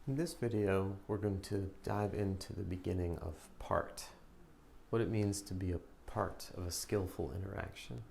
In this video, we're going to dive into the beginning of part, what it means to be a part of a skillful interaction.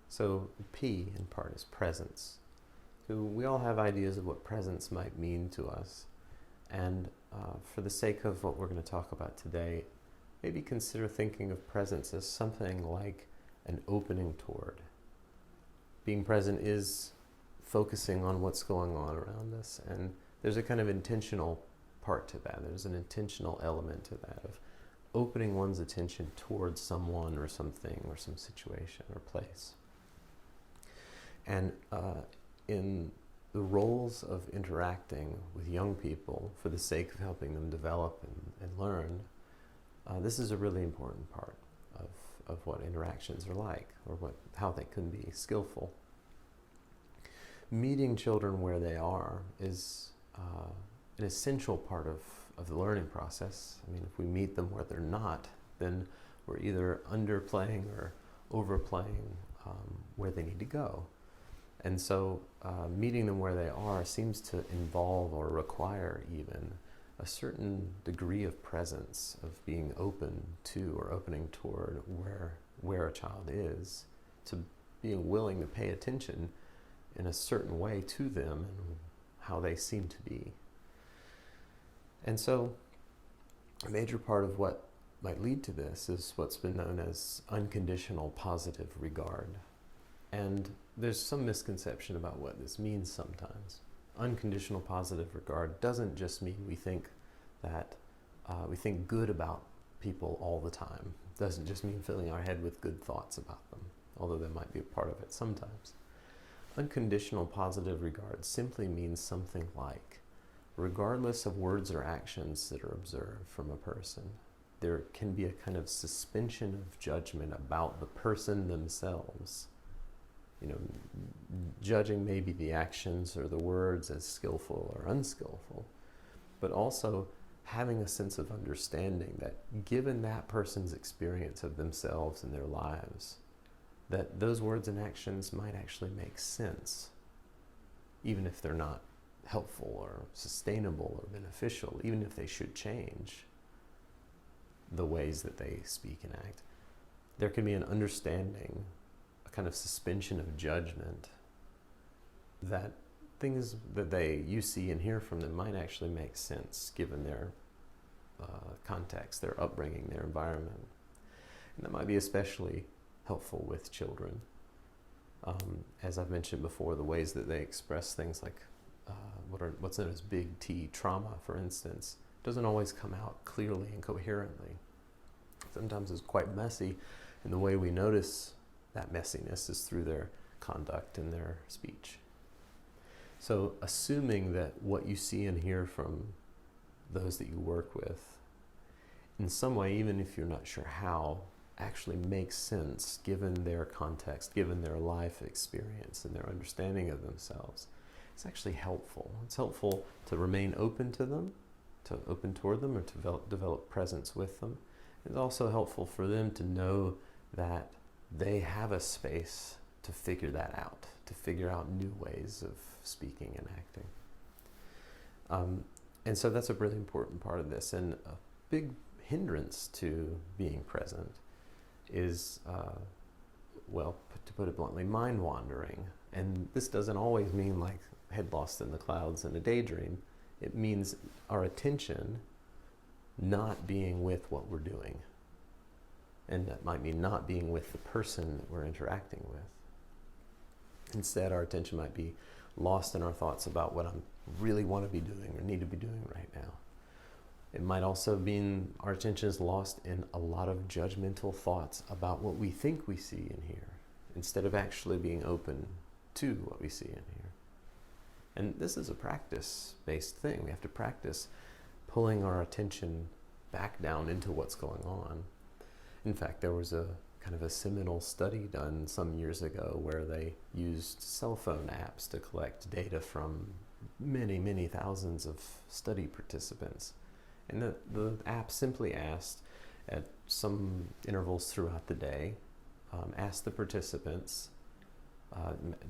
So P in part is presence. So we all have ideas of what presence might mean to us, and for the sake of what we're going to talk about today, maybe consider thinking of presence as something like an opening toward. Being present is focusing on what's going on around us, and there's a kind of intentional part to that. There's an intentional element to that of opening one's attention towards someone or something or some situation or place. And in the roles of interacting with young people for the sake of helping them develop and learn, this is a really important part of what interactions are like, or how they can be skillful. Meeting children where they are is an essential part of the learning process. I mean, if we meet them where they're not, then we're either underplaying or overplaying where they need to go. And so meeting them where they are seems to involve or require even a certain degree of presence, of being open to or opening toward where a child is, to being willing to pay attention in a certain way to them and how they seem to be. And so a major part of what might lead to this is what's been known as unconditional positive regard. And there's some misconception about what this means sometimes. Unconditional positive regard doesn't just mean we think good about people all the time. It doesn't just mean filling our head with good thoughts about them, although that might be a part of it sometimes. Unconditional positive regard simply means something like, regardless of words or actions that are observed from a person, there can be a kind of suspension of judgment about the person themselves. You know, judging maybe the actions or the words as skillful or unskillful, but also having a sense of understanding that given that person's experience of themselves and their lives, that those words and actions might actually make sense, even if they're not helpful or sustainable or beneficial, even if they should change the ways that they speak and act. There can be an understanding, a kind of suspension of judgment, that things that you see and hear from them might actually make sense given their context, their upbringing, their environment. And that might be especially helpful with children. As I've mentioned before, the ways that they express things like what's known as big T trauma, for instance, doesn't always come out clearly and coherently. Sometimes it's quite messy, and the way we notice that messiness is through their conduct and their speech. So assuming that what you see and hear from those that you work with, in some way, even if you're not sure how, actually makes sense given their context, given their life experience and their understanding of themselves, it's actually helpful. It's helpful to remain open to them, to open toward them, or to develop presence with them. It's also helpful for them to know that they have a space to figure that out, to figure out new ways of speaking and acting. And so that's a really important part of this. And a big hindrance to being present is, to put it bluntly, mind wandering. And this doesn't always mean like head lost in the clouds in a daydream. It means our attention not being with what we're doing. And that might mean not being with the person that we're interacting with. Instead, our attention might be lost in our thoughts about what I really want to be doing or need to be doing right now. It might also mean our attention is lost in a lot of judgmental thoughts about what we think we see and hear, instead of actually being open to what we see and hear. And this is a practice-based thing. We have to practice pulling our attention back down into what's going on. In fact, there was a kind of a seminal study done some years ago where they used cell phone apps to collect data from many, many thousands of study participants. And the app simply asked, at some intervals throughout the day, asked the participants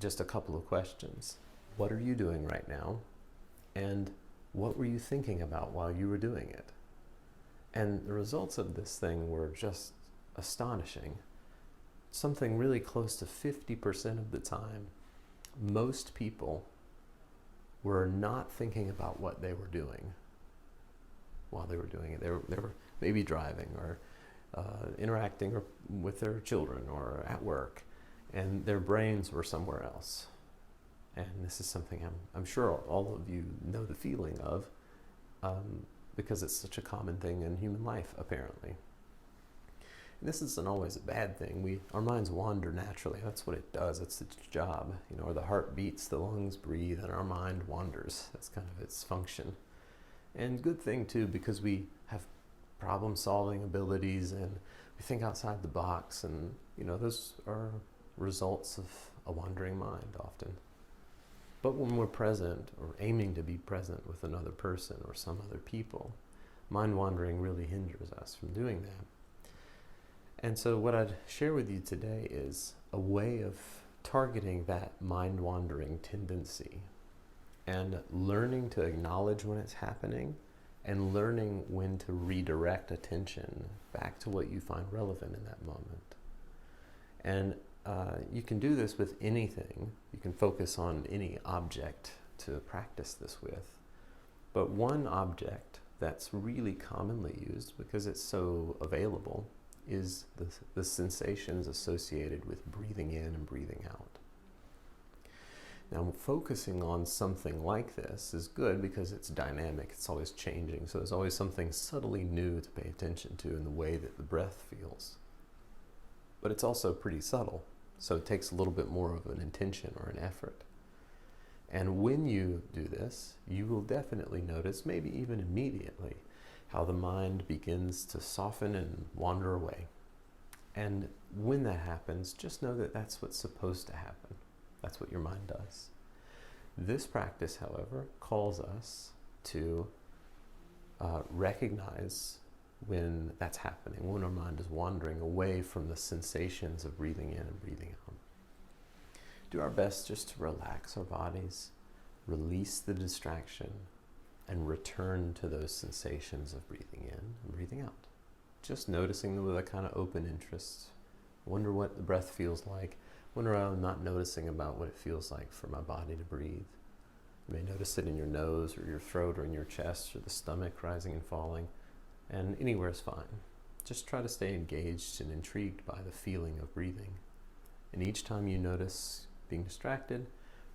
just a couple of questions. What are you doing right now? And What were you thinking about while you were doing it? And the results of this thing were just astonishing. Something really close to 50% of the time, most people were not thinking about what they were doing while they were doing it. They were maybe driving or interacting with their children or at work, and their brains were somewhere else. And this is something I'm sure all of you know the feeling of, because it's such a common thing in human life, apparently. And this isn't always a bad thing. Our minds wander naturally. That's what it does. It's its job. Or the heart beats, the lungs breathe, and our mind wanders. That's kind of its function. And good thing too, because we have problem-solving abilities and we think outside the box, and those are results of a wandering mind often. But when we're present or aiming to be present with another person or some other people, mind wandering really hinders us from doing that. And so what I'd share with you today is a way of targeting that mind wandering tendency and learning to acknowledge when it's happening and learning when to redirect attention back to what you find relevant in that moment. And you can do this with anything. You can focus on any object to practice this with. But one object that's really commonly used, because it's so available, is the sensations associated with breathing in and breathing out. Now, focusing on something like this is good because it's dynamic, it's always changing, so there's always something subtly new to pay attention to in the way that the breath feels. But it's also pretty subtle, so it takes a little bit more of an intention or an effort. And when you do this, you will definitely notice, maybe even immediately, how the mind begins to soften and wander away. And when that happens, just know that that's what's supposed to happen. That's what your mind does. This practice, however, calls us to recognize when that's happening, when our mind is wandering away from the sensations of breathing in and breathing out. Do our best just to relax our bodies, release the distraction, and return to those sensations of breathing in and breathing out. Just noticing them with a kind of open interest. Wonder what the breath feels like. Wonder how I'm not noticing about what it feels like for my body to breathe. You may notice it in your nose or your throat or in your chest or the stomach rising and falling. And anywhere is fine. Just try to stay engaged and intrigued by the feeling of breathing. And each time you notice being distracted,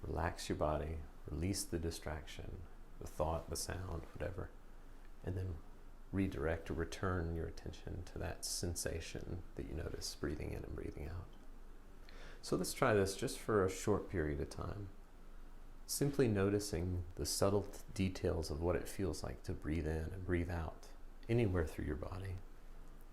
relax your body, release the distraction, the thought, the sound, whatever, and then redirect or return your attention to that sensation that you notice breathing in and breathing out. So let's try this just for a short period of time. Simply noticing the subtle details of what it feels like to breathe in and breathe out anywhere through your body.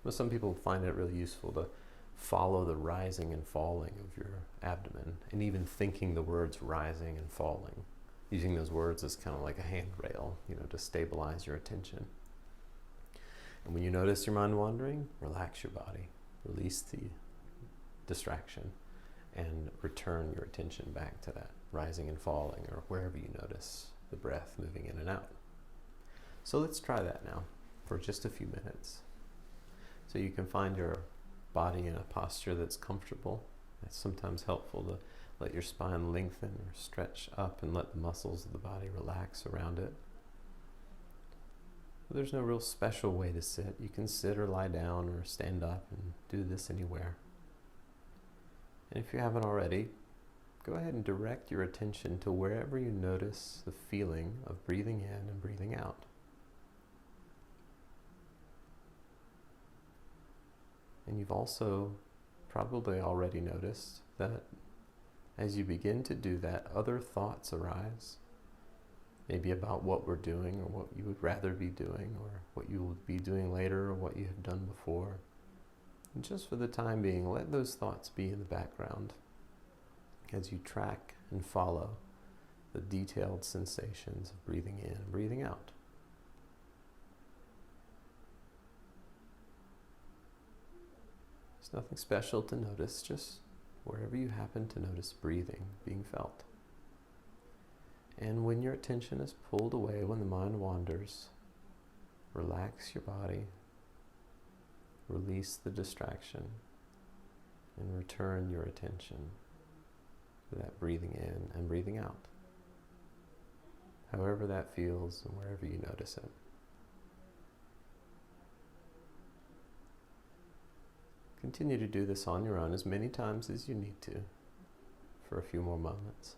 Well, some people find it really useful to follow the rising and falling of your abdomen, and even thinking the words rising and falling, using those words as kind of like a handrail, to stabilize your attention. And when you notice your mind wandering, relax your body, release the distraction, and return your attention back to that rising and falling, or wherever you notice the breath moving in and out. So let's try that now for just a few minutes. So you can find your body in a posture that's comfortable. It's sometimes helpful to let your spine lengthen or stretch up and let the muscles of the body relax around it. There's no real special way to sit. You can sit or lie down or stand up and do this anywhere. And if you haven't already, go ahead and direct your attention to wherever you notice the feeling of breathing in and breathing out. And you've also probably already noticed that as you begin to do that, other thoughts arise, maybe about what we're doing or what you would rather be doing or what you will be doing later or what you have done before. And just for the time being, let those thoughts be in the background as you track and follow the detailed sensations of breathing in and breathing out. There's nothing special to notice, just wherever you happen to notice breathing being felt. And when your attention is pulled away, when the mind wanders, relax your body, release the distraction, and return your attention to that breathing in and breathing out, however that feels and wherever you notice it. Continue to do this on your own as many times as you need to for a few more moments.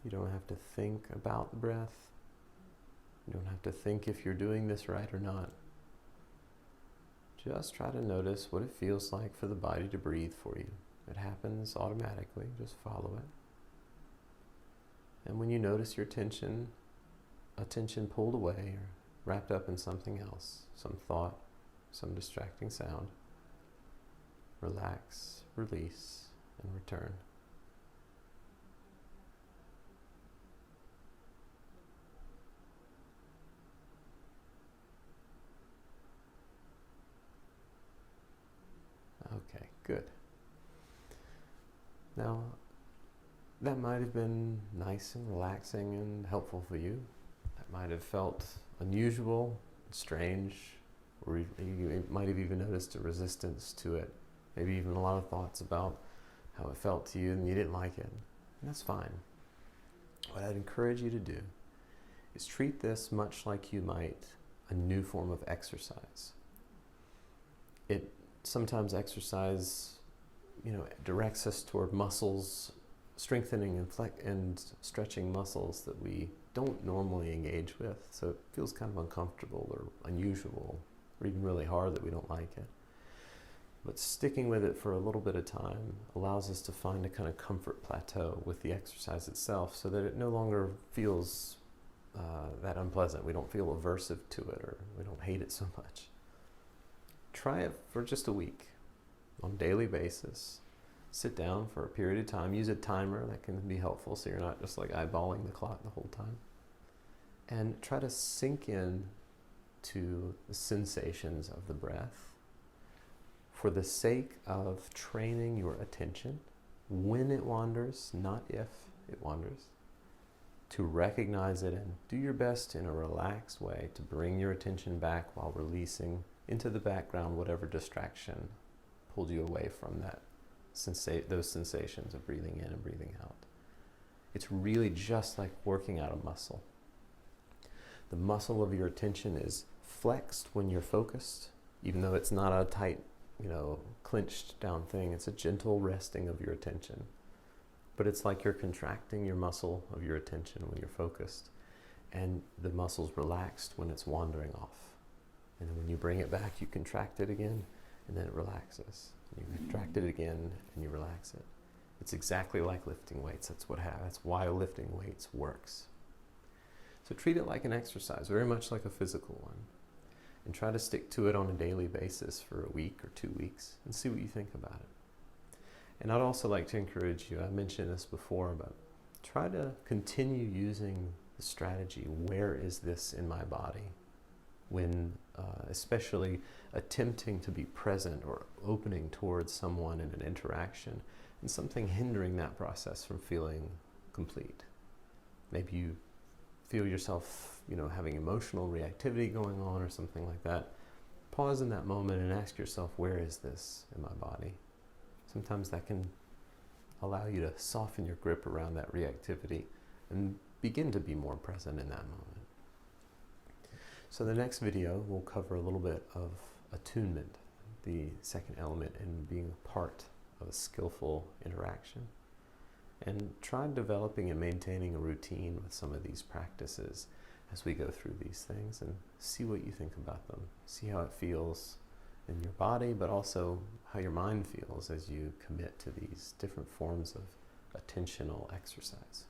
You don't have to think about the breath. You don't have to think if you're doing this right or not. Just try to notice what it feels like for the body to breathe for you. It happens automatically, just follow it. And when you notice your attention pulled away or wrapped up in something else, some thought, some distracting sound, relax, release, and return. Okay, good. Now, that might have been nice and relaxing and helpful for you. That might have felt unusual, strange, or you might have even noticed a resistance to it. Maybe even a lot of thoughts about how it felt to you and you didn't like it. And that's fine. What I'd encourage you to do is treat this much like you might a new form of exercise. Sometimes exercise, directs us toward muscles, strengthening and stretching muscles that we don't normally engage with. So it feels kind of uncomfortable or unusual or even really hard that we don't like it. But sticking with it for a little bit of time allows us to find a kind of comfort plateau with the exercise itself so that it no longer feels that unpleasant. We don't feel aversive to it or we don't hate it so much. Try it for just a week on a daily basis. Sit down for a period of time. Use a timer. That can be helpful so you're not just like eyeballing the clock the whole time. And try to sink in to the sensations of the breath for the sake of training your attention when it wanders, not if it wanders, to recognize it and do your best in a relaxed way to bring your attention back while releasing into the background whatever distraction pulled you away from those sensations of breathing in and breathing out. It's really just like working out a muscle. The muscle of your attention is flexed when you're focused, even though it's not a tight, clenched down thing. It's a gentle resting of your attention. But it's like you're contracting your muscle of your attention when you're focused, and the muscle's relaxed when it's wandering off. And then when you bring it back, you contract it again, and then it relaxes. You contract it again, and you relax it. It's exactly like lifting weights. That's why lifting weights works. So treat it like an exercise, very much like a physical one. And try to stick to it on a daily basis for a week or 2 weeks, and see what you think about it. And I'd also like to encourage you, I mentioned this before, but try to continue using the strategy, where is this in my body? When especially attempting to be present or opening towards someone in an interaction and something hindering that process from feeling complete. Maybe you feel yourself, having emotional reactivity going on or something like that. Pause in that moment and ask yourself, where is this in my body? Sometimes that can allow you to soften your grip around that reactivity and begin to be more present in that moment. So the next video will cover a little bit of attunement, the second element in being a part of a skillful interaction. And try developing and maintaining a routine with some of these practices as we go through these things and see what you think about them. See how it feels in your body, but also how your mind feels as you commit to these different forms of attentional exercise.